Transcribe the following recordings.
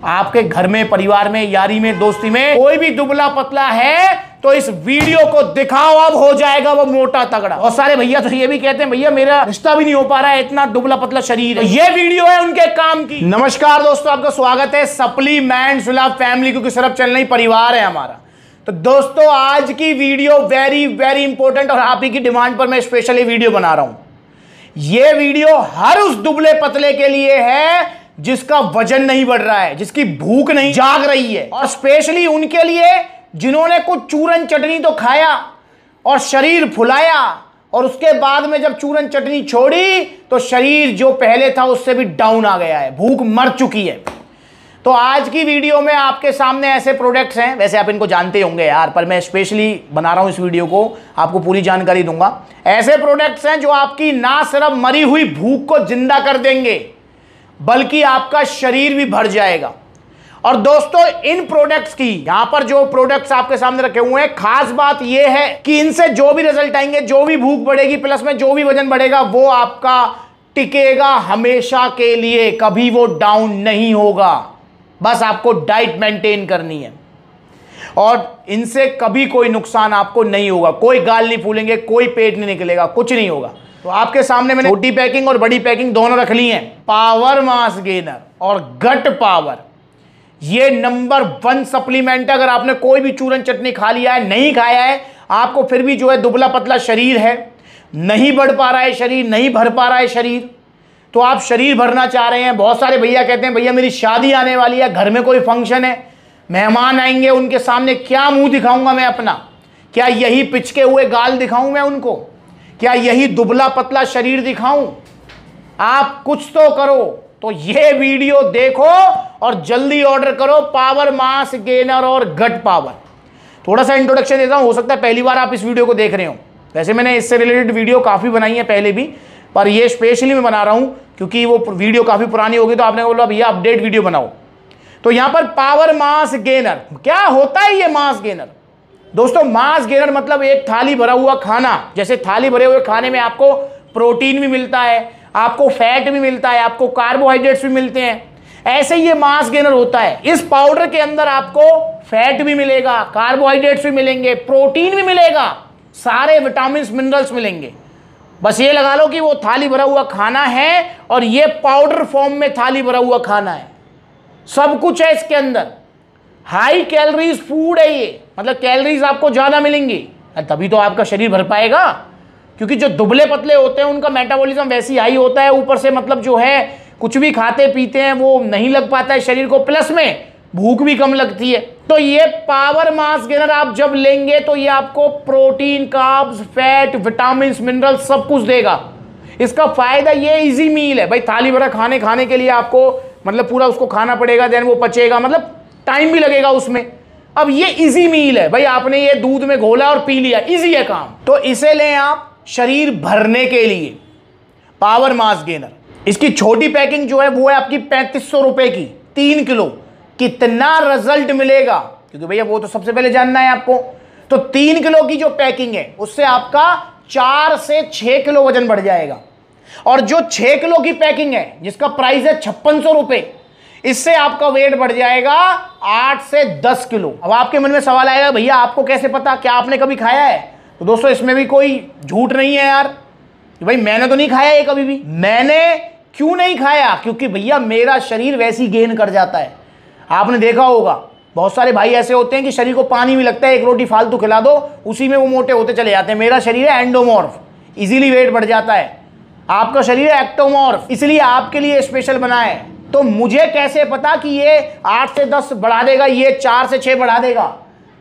आपके घर में, परिवार में, यारी में, दोस्ती में कोई भी दुबला पतला है तो इस वीडियो को दिखाओ, अब हो जाएगा वो मोटा तगड़ा। और सारे भैया तो ये भी कहते हैं भैया मेरा रिश्ता भी नहीं हो पा रहा है, इतना दुबला पतला शरीर है। ये वीडियो है उनके काम की। नमस्कार दोस्तों, आपका स्वागत है सप्लीमेंट्स विद फैमिली, क्योंकि सिर्फ चलना ही परिवार है हमारा। तो दोस्तों आज की वीडियो वेरी वेरी इंपॉर्टेंट और आप ही की डिमांड पर मैं स्पेशली वीडियो बना रहा हूं। ये वीडियो हर उस दुबले पतले के लिए है जिसका वजन नहीं बढ़ रहा है, जिसकी भूख नहीं जाग रही है, और स्पेशली उनके लिए जिन्होंने कुछ चूरन चटनी तो खाया और शरीर फुलाया और उसके बाद में जब चूरन चटनी छोड़ी तो शरीर जो पहले था उससे भी डाउन आ गया है, भूख मर चुकी है। तो आज की वीडियो में आपके सामने ऐसे प्रोडक्ट्स हैं, वैसे आप इनको जानते होंगे यार, पर मैं स्पेशली बना रहा हूं इस वीडियो को, आपको पूरी जानकारी दूंगा। ऐसे प्रोडक्ट्स हैं जो आपकी ना सिर्फ मरी हुई भूख को जिंदा कर देंगे बल्कि आपका शरीर भी भर जाएगा। और दोस्तों इन प्रोडक्ट्स की, यहां पर जो प्रोडक्ट्स आपके सामने रखे हुए हैं, खास बात यह है कि इनसे जो भी रिजल्ट आएंगे, जो भी भूख बढ़ेगी, प्लस में जो भी वजन बढ़ेगा, वो आपका टिकेगा हमेशा के लिए, कभी वो डाउन नहीं होगा। बस आपको डाइट मेंटेन करनी है और इनसे कभी कोई नुकसान आपको नहीं होगा, कोई गाल नहीं फूलेंगे, कोई पेट नहीं निकलेगा, कुछ नहीं होगा। तो आपके सामने मैंने छोटी पैकिंग और बड़ी पैकिंग दोनों रख ली है। पावर मास गेनर और गट पावर, ये नंबर 1 सप्लीमेंट। अगर आपने कोई भी चूरन चटनी खा लिया है, नहीं खाया है, आपको फिर भी जो है दुबला पतला शरीर है, नहीं बढ़ पा रहा है शरीर, नहीं भर पा रहा है शरीर, तो आप शरीर भरना चाह रहे हैं। बहुत सारे भैया कहते हैं भैया मेरी शादी आने वाली है, घर में कोई फंक्शन है, मेहमान आएंगे, उनके सामने क्या मुंह दिखाऊंगा मैं अपना? क्या यही पिचके हुए गाल दिखाऊं मैं उनको? क्या यही दुबला पतला शरीर दिखाऊं? आप कुछ तो करो। तो ये वीडियो देखो और जल्दी ऑर्डर करो पावर मास गेनर और गट पावर। थोड़ा सा इंट्रोडक्शन देता हूं, हो सकता है पहली बार आप इस वीडियो को देख रहे हो। वैसे मैंने इससे रिलेटेड वीडियो काफ़ी बनाई है पहले भी, पर ये स्पेशली मैं बना रहा हूं क्योंकि वो वीडियो काफ़ी पुरानी होगी, तो आपने बोला भैया अपडेट वीडियो बनाओ। तो यहां पर पावर मास गेनर, क्या होता है ये मास गेनर? दोस्तों मास गेनर मतलब एक थाली भरा हुआ खाना। जैसे थाली भरे हुए खाने में आपको प्रोटीन भी मिलता है, आपको फैट भी मिलता है, आपको कार्बोहाइड्रेट्स भी मिलते हैं, ऐसे ही ये मास गेनर होता है। इस पाउडर के अंदर आपको फैट भी मिलेगा, कार्बोहाइड्रेट्स भी मिलेंगे, प्रोटीन भी मिलेगा, सारे विटामिन मिनरल्स मिलेंगे। बस ये लगा लो कि वो थाली भरा हुआ खाना है और ये पाउडर फॉर्म में थाली भरा हुआ खाना है। सब कुछ है इसके अंदर, हाई कैलोरीज फूड है ये, मतलब कैलोरीज आपको ज़्यादा मिलेंगी, तभी तो आपका शरीर भर पाएगा। क्योंकि जो दुबले पतले होते हैं उनका मेटाबॉलिज्म वैसे ही हाई होता है, ऊपर से मतलब जो है कुछ भी खाते पीते हैं वो नहीं लग पाता है शरीर को, प्लस में भूख भी कम लगती है। तो ये पावर मास गेनर आप जब लेंगे तो ये आपको protein, carbs, fat, vitamin, mineral सब कुछ देगा। इसका फायदा ये इजी मील है भाई, थाली भरा खाने के लिए आपको मतलब पूरा उसको खाना पड़ेगा, देन वो पचेगा, मतलब टाइम भी लगेगा उसमें। अब ये इजी मील है भाई, आपने ये दूध में घोला और पी लिया, इजी है काम। तो इसे लें आप शरीर भरने के लिए, पावर मास गेनर। इसकी छोटी पैकिंग जो है वो है आपकी 3500 रुपए की, 3 किलो। कितना रिजल्ट मिलेगा, क्योंकि भैया वो तो सबसे पहले जानना है आपको। तो 3 किलो की जो पैकिंग है उससे आपका 4 से 6 किलो वजन बढ़ जाएगा। और जो 6 किलो की पैकिंग है जिसका प्राइस है 5600 रुपए, इससे आपका वेट बढ़ जाएगा 8 से 10 किलो। अब आपके मन में सवाल आएगा भैया आपको कैसे पता, क्या आपने कभी खाया है? तो दोस्तों इसमें भी कोई झूठ नहीं है यार, भाई मैंने तो नहीं खाया ये कभी भी। मैंने क्यों नहीं खाया? क्योंकि भैया मेरा शरीर वैसी गेन कर जाता है। आपने देखा होगा बहुत सारे भाई ऐसे होते हैं कि शरीर को पानी भी लगता है, एक रोटी फालतू खिला दो उसी में वो मोटे होते चले जाते हैं। मेरा शरीर है एंडोमॉर्फ, इजीली वेट बढ़ जाता है। आपका शरीर है एक्टोमॉर्फ, इसलिए आपके लिए स्पेशल बना है। तो मुझे कैसे पता कि ये 8 से 10 बढ़ा देगा, ये 4 से 6 बढ़ा देगा?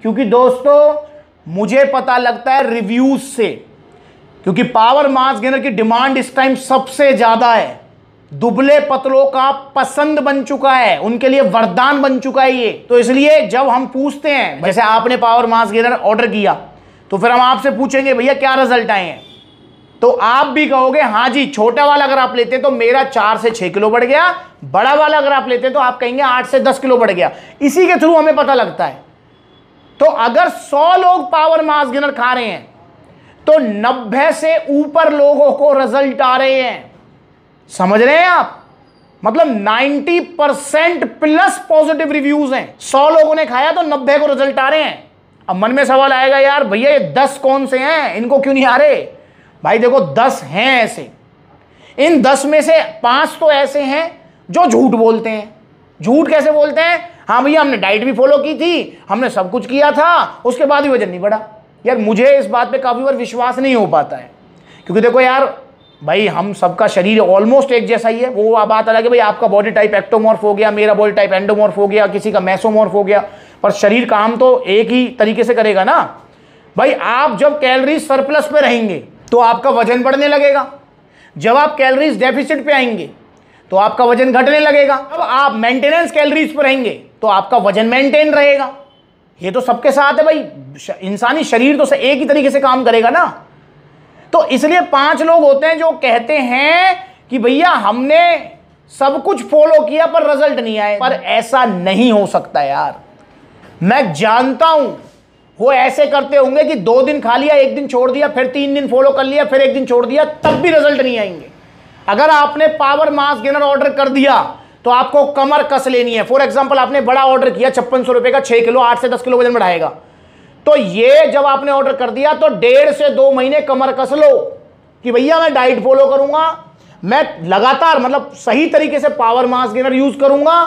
क्योंकि दोस्तों मुझे पता लगता है रिव्यूज से, क्योंकि पावर मास गेनर की डिमांड इस टाइम सबसे ज्यादा है, दुबले पतलों का पसंद बन चुका है, उनके लिए वरदान बन चुका है ये। तो इसलिए जब हम पूछते हैं, जैसे आपने पावर मास गेनर ऑर्डर किया, तो फिर हम आपसे पूछेंगे भैया क्या रिजल्ट आए हैं, तो आप भी कहोगे हाँ जी, छोटा वाला अगर आप लेते तो मेरा 4 से 6 किलो बढ़ गया, बड़ा वाला अगर आप लेते तो आप कहेंगे 8 से 10 किलो बढ़ गया। इसी के थ्रू हमें पता लगता है। तो अगर 100 लोग पावर मास गेनर खा रहे हैं तो 90 से ऊपर लोगों को रिजल्ट आ रहे हैं। समझ रहे हैं आप? मतलब 90% प्लस पॉजिटिव रिव्यूज हैं। 100 लोगों ने खाया तो 90 को रिजल्ट आ रहे हैं। अब मन में सवाल आएगा, यार भैया ये 10 कौन से हैं, इनको क्यों नहीं आ रहे? भाई देखो 10 हैं ऐसे, इन 10 में से 5 तो ऐसे हैं जो झूठ बोलते हैं। झूठ कैसे बोलते हैं? हाँ भैया हमने डाइट भी फॉलो की थी, हमने सब कुछ किया था, उसके बाद भी वजन नहीं बढ़ा। यार मुझे इस बात पे काफी बार विश्वास नहीं हो पाता है, क्योंकि देखो यार भाई हम सबका शरीर ऑलमोस्ट एक जैसा ही है। वो बात अलग है भाई, आपका बॉडी टाइप एक्टोमॉर्फ हो गया, मेरा बॉडी टाइप एंडोमॉर्फ हो गया, किसी का मेसोमॉर्फ हो गया, पर शरीर काम तो एक ही तरीके से करेगा ना भाई। आप जब कैलोरीज सरप्लस पे रहेंगे तो आपका वजन बढ़ने लगेगा, जब आप कैलोरीज डेफिसिट पे आएंगे तो आपका वजन घटने लगेगा, जब आप मेंटेनेंस कैलोरीज पर रहेंगे तो आपका वजन मेंटेन रहेगा। ये तो सबके साथ है भाई, इंसानी शरीर तो एक ही तरीके से काम करेगा ना। तो इसलिए 5 लोग होते हैं जो कहते हैं कि भैया हमने सब कुछ फॉलो किया पर रिजल्ट नहीं आए। पर ऐसा नहीं हो सकता यार, मैं जानता हूं वो ऐसे करते होंगे कि 2 दिन खा लिया, 1 दिन छोड़ दिया, फिर 3 दिन फॉलो कर लिया, फिर 1 दिन छोड़ दिया, तब भी रिजल्ट नहीं आएंगे। अगर आपने पावर मास गेनर ऑर्डर कर दिया तो आपको कमर कस लेनी है। फॉर एग्जांपल आपने बड़ा ऑर्डर किया 5600 रुपए का, 6 किलो 8 से 10 किलो वजन बढ़ाएगा, तो ये जब आपने ऑर्डर कर दिया तो 1.5 से 2 महीने कमर कस लो कि भैया मैं डाइट फॉलो करूंगा, मैं लगातार मतलब सही तरीके से पावर मास गेनर यूज करूंगा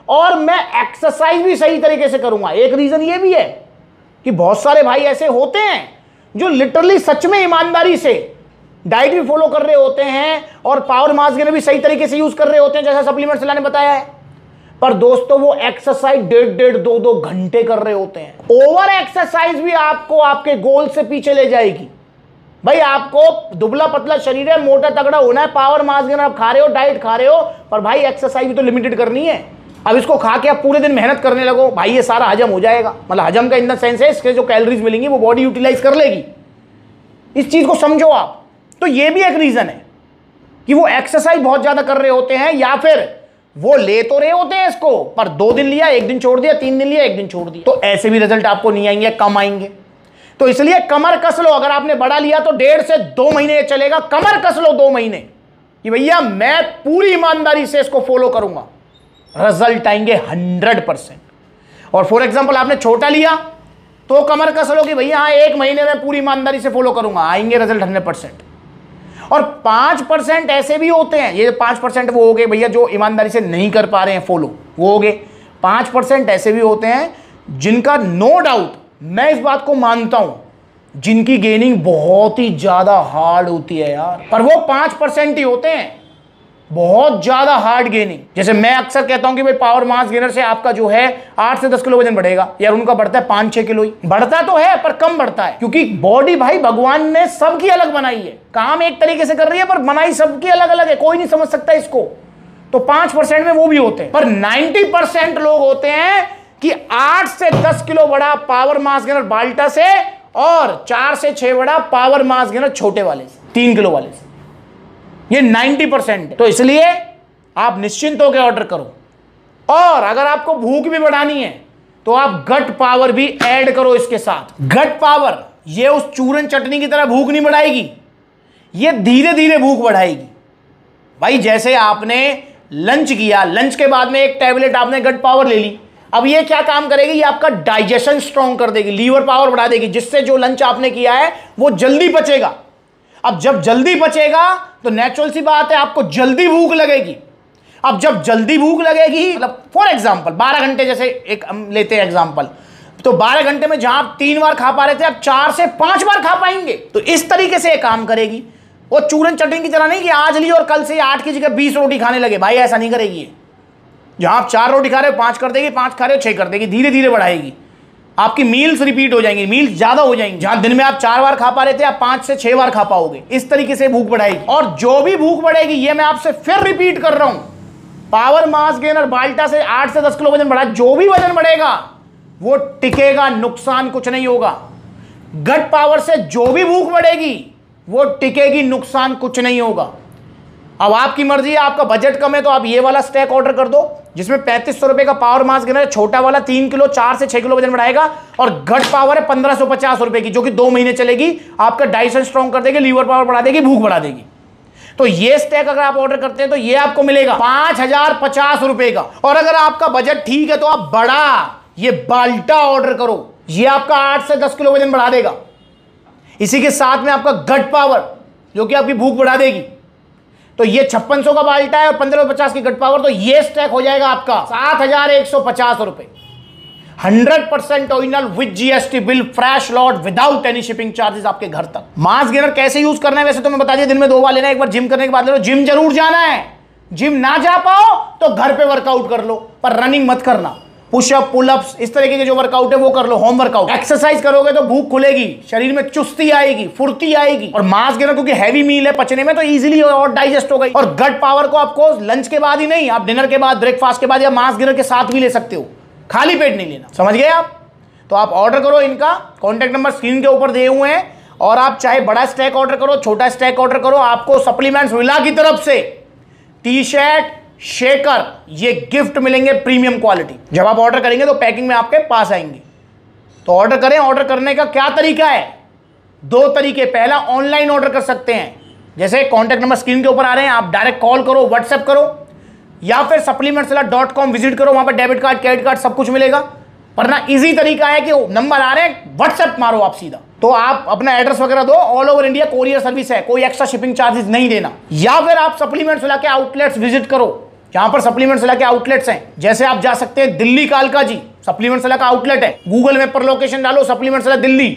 और मैं एक्सरसाइज भी सही तरीके से करूंगा। एक रीजन ये भी है कि बहुत सारे भाई ऐसे होते हैं जो लिटरली सच में ईमानदारी से डाइट भी फॉलो कर रहे होते हैं और पावर मास गेनर भी सही तरीके से यूज कर रहे होते हैं, जैसा सप्लीमेंट्स ने बताया है, पर दोस्तों वो एक्सरसाइज 1.5 2 घंटे कर रहे होते हैं। ओवर एक्सरसाइज भी आपको आपके गोल से पीछे ले जाएगी। भाई आपको दुबला पतला शरीर है, मोटा तगड़ा होना है, पावर मास गेनर आप खा रहे हो, डाइट खा रहे हो, पर भाई एक्सरसाइज भी तो लिमिटेड करनी है। अब इसको खा के आप पूरे दिन मेहनत करने लगो, भाई ये सारा हजम हो जाएगा। मतलब हजम का इन द सेंस है इसके जो कैलोरीज मिलेंगी वो बॉडी यूटिलाइज कर लेगी। इस चीज को समझो आप। तो ये भी एक रीजन है कि वो एक्सरसाइज बहुत ज्यादा कर रहे होते हैं, या फिर वो ले तो रहे होते हैं इसको पर 2 दिन लिया, 1 दिन छोड़ दिया, 3 दिन लिया, 1 दिन छोड़ दिया, तो ऐसे भी रिजल्ट आपको नहीं आएंगे, कम आएंगे। तो इसलिए कमर कस लो। अगर आपने बड़ा लिया तो 1.5 से 2 महीने चलेगा, कमर कस लो 2 महीने कि भैया मैं पूरी ईमानदारी से इसको फॉलो करूंगा, रिजल्ट आएंगे 100%। और फॉर एग्जाम्पल आपने छोटा लिया तो कमर कस लो कि भैया हाँ 1 महीने में पूरी ईमानदारी से फॉलो करूंगा, आएंगे रिजल्ट 100%। और 5% ऐसे भी होते हैं, ये 5% वो हो गए भैया जो ईमानदारी से नहीं कर पा रहे हैं फॉलो, वो हो गए। 5% ऐसे भी होते हैं जिनका नो डाउट, मैं इस बात को मानता हूं, जिनकी गेनिंग बहुत ही ज्यादा हार्ड होती है यार, पर वो 5% ही होते हैं बहुत ज्यादा हार्ड गेनिंग। जैसे मैं अक्सर कहता हूं कि भाई पावर मास गेनर से आपका जो है 8 से 10 किलो वजन बढ़ेगा, यार उनका बढ़ता है 5-6 किलो ही। बढ़ता तो है पर कम बढ़ता है, क्योंकि बॉडी भाई भगवान ने सबकी अलग बनाई है, काम एक तरीके से कर रही है पर बनाई सबकी अलग अलग है, कोई नहीं समझ सकता इसको। तो 5% में वो भी होते हैं, पर 90% लोग होते हैं कि 8 से 10 किलो बड़ा पावर मास गेनर बाल्टा से और 4 से 6 बड़ा पावर मास गेनर छोटे वाले से, 3 किलो वाले से। ये 90%। तो इसलिए आप निश्चिंत होकर ऑर्डर करो। और अगर आपको भूख भी बढ़ानी है तो आप गट पावर भी ऐड करो इसके साथ। गट पावर ये उस चूरन चटनी की तरह भूख नहीं बढ़ाएगी, ये धीरे धीरे भूख बढ़ाएगी। भाई जैसे आपने लंच किया, लंच के बाद में एक टैबलेट आपने गट पावर ले ली, अब ये क्या काम करेगी, ये आपका डाइजेशन स्ट्रॉन्ग कर देगी, लीवर पावर बढ़ा देगी, जिससे जो लंच आपने किया है वो जल्दी पचेगा। अब जब जल्दी पचेगा तो नेचुरल सी बात है आपको जल्दी भूख लगेगी। अब जब जल्दी भूख लगेगी, मतलब फॉर एग्जांपल 12 घंटे, जैसे एक हम लेते हैं एग्जांपल, तो 12 घंटे में जहां आप 3 बार खा पा रहे थे आप 4 से 5 बार खा पाएंगे। तो इस तरीके से ये काम करेगी। वो चूरन चटनी की तरह नहीं कि आज ली और कल से 8 की जगह 20 रोटी खाने लगे, भाई ऐसा नहीं करेगी। जहां आप 4 रोटी खा रहे हो 5 कर देगी, 5 खा रहे हो 6 कर देगी, धीरे धीरे बढ़ाएगी। आपकी मील्स रिपीट हो जाएंगी, मील्स ज्यादा हो जाएंगी। जहां दिन में आप 4 बार खा पा रहे थे आप 5 से 6 बार खा पाओगे। इस तरीके से भूख बढ़ाएगी। और जो भी भूख बढ़ेगी, ये मैं आपसे फिर रिपीट कर रहा हूं, पावर मास गेनर बाल्टा से 8 से 10 किलो वजन बढ़ा, जो भी वजन बढ़ेगा वो टिकेगा, नुकसान कुछ नहीं होगा। गट पावर से जो भी भूख बढ़ेगी वो टिकेगी, नुकसान कुछ नहीं होगा। अब आपकी मर्जी है, आपका बजट कम है तो आप ये वाला स्टैक ऑर्डर कर दो जिसमें 3500 रुपए का पावर मास गेनर है, छोटा वाला 3 किलो 4 से 6 किलो वजन बढ़ाएगा, और गट पावर है 1550 रुपए की, जो कि 2 महीने चलेगी, आपका डाइजेशन स्ट्रॉन्ग कर देगी, लीवर पावर बढ़ा देगी, भूख बढ़ा देगी। तो ये स्टैक अगर आप ऑर्डर करते हैं तो ये आपको मिलेगा 5050 रुपए का। और अगर आपका बजट ठीक है तो आप बड़ा ये बाल्टा ऑर्डर करो, ये आपका 8 से 10 किलो वजन बढ़ा देगा। इसी के साथ में आपका गट पावर जो कि आपकी भूख बढ़ा देगी। तो ये 5600 का बाल्टा है और 1550 की गट पावर, तो ये स्टैक हो जाएगा आपका 7150 रुपए। 100% original with GST bill, fresh lot, without any shipping charges आपके घर तक। मास गेनर कैसे यूज करना है वैसे तो मैं बता दिया, दिन में 2 बार लेना है, एक बार जिम करने के बाद ले लो। जिम जरूर जाना है, जिम ना जा पाओ तो घर पे वर्कआउट कर लो, पर रनिंग मत करना। पुशअप, पुलअप्स, इस तरीके के जो वर्कआउट है वो कर लो, होम वर्कआउट। एक्सरसाइज करोगे तो भूख खुलेगी, शरीर में चुस्ती आएगी, फुर्ती आएगी। और मास गेनर क्योंकि हैवी मील है पचने में तो इजीली और डाइजेस्ट हो गई। और गट पावर को आपको लंच के बाद ही नहीं, आप डिनर के बाद, ब्रेकफास्ट के बाद या मास गेनर के साथ भी ले सकते हो, खाली पेट नहीं लेना। समझ गए आप? तो आप ऑर्डर करो, इनका कॉन्टैक्ट नंबर स्क्रीन के ऊपर दिए हुए हैं। और आप चाहे बड़ा स्टैक ऑर्डर करो, छोटा स्टैक ऑर्डर करो, आपको सप्लीमेंट्स विला की तरफ से टी शर्ट, शेकर, ये गिफ्ट मिलेंगे प्रीमियम क्वालिटी। जब आप ऑर्डर करेंगे तो पैकिंग में आपके पास आएंगे। तो ऑर्डर करें। ऑर्डर करने का क्या तरीका है? 2 तरीके। पहला, ऑनलाइन ऑर्डर कर सकते हैं, जैसे कॉन्टैक्ट नंबर स्क्रीन के ऊपर आ रहे हैं, आप डायरेक्ट कॉल करो, व्हाट्सएप करो, या फिर supplementswilla.com विजिट करो, वहां पर डेबिट कार्ड, क्रेडिट कार्ड सब कुछ मिलेगा। वरना इजी तरीका है कि नंबर आ रहे हैं, व्हाट्सएप मारो आप सीधा। तो आप अपना एड्रेस वगैरह दो, all over India courier service है, कोई एक्स्ट्रा शिपिंग चार्जेस नहीं देना। या फिर आप सप्लीमेंट्स विला के आउटलेट्स विजिट करो, जहां पर सप्लीमेंट्स विला के आउटलेट्स हैं। जैसे आप जा सकते हैं दिल्ली कालका जी, सप्लीमेंट्स विला का आउटलेट है, गूगल मैप पर लोकेशन डालो, सप्लीमेंट्स विला दिल्ली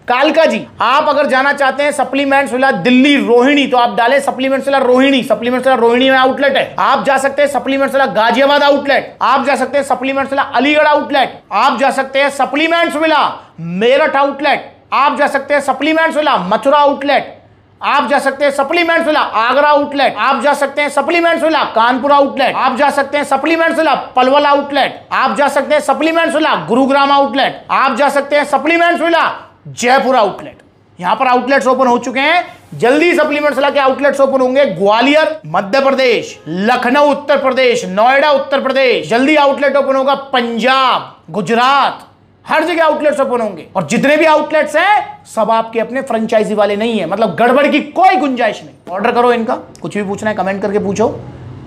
कालका जी। आप अगर जाना चाहते हैं सप्लीमेंट्स विला दिल्ली रोहिणी, तो आप डालें supplements villa Rohini, supplements villa Rohini में आउटलेट है। आप जा सकते हैं सप्लीमेंट्स विला गाजियाबाद आउटलेट, आप जा सकते हैं सप्लीमेंट्स विला अलीगढ़ आउटलेट, आप जा सकते हैं सप्लीमेंट्स विला मेरठ आउटलेट, आप जा सकते हैं सप्लीमेंट्स विला मथुरा आउटलेट, आप जा सकते हैं सप्लीमेंट्स विला आगरा आउटलेट, आप जा सकते हैं सप्लीमेंट्स विला कानपुर आउटलेट, आप जा सकते हैं सप्लीमेंट्स विला पलवल आउटलेट, आप जा सकते हैं सप्लीमेंट्स विला गुरुग्राम आउटलेट, आप जा सकते हैं सप्लीमेंट्स विला जयपुर आउटलेट। यहां पर आउटलेट्स ओपन हो चुके हैं। जल्दी सप्लीमेंट्स विला के आउटलेट्स ओपन होंगे ग्वालियर मध्य प्रदेश, लखनऊ उत्तर प्रदेश, नोएडा उत्तर प्रदेश। जल्दी आउटलेट ओपन होगा पंजाब, गुजरात, हर जगह आउटलेट्स ओपन होंगे। और जितने भी आउटलेट्स हैं सब आपके अपने फ्रेंचाइजी वाले नहीं है, मतलब गड़बड़ की कोई गुंजाइश नहीं। ऑर्डर करो इनका। कुछ भी पूछना है कमेंट करके पूछो।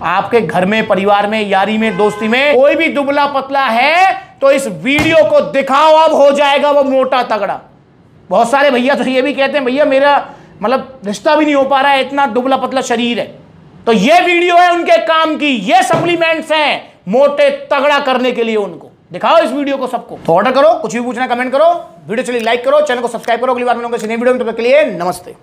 आपके घर में, परिवार में, यारी में, दोस्ती में कोई भी दुबला पतला है तो इस वीडियो को दिखाओ, अब हो जाएगा वो मोटा तगड़ा। बहुत सारे भैया तो ये भी कहते हैं भैया मेरा मतलब रिश्ता भी नहीं हो पा रहा है, इतना दुबला पतला शरीर है। तो ये वीडियो है उनके काम की, ये सप्लीमेंट्स हैं मोटे तगड़ा करने के लिए। उनको दिखाओ इस वीडियो को सबको। तो ऑर्डर करो। कुछ भी पूछना कमेंट करो, वीडियो चलिए लाइक करो, चैनल को सब्सक्राइब करो। अगली बार मिलूंगा नई वीडियो में, तब तक के लिए नमस्ते।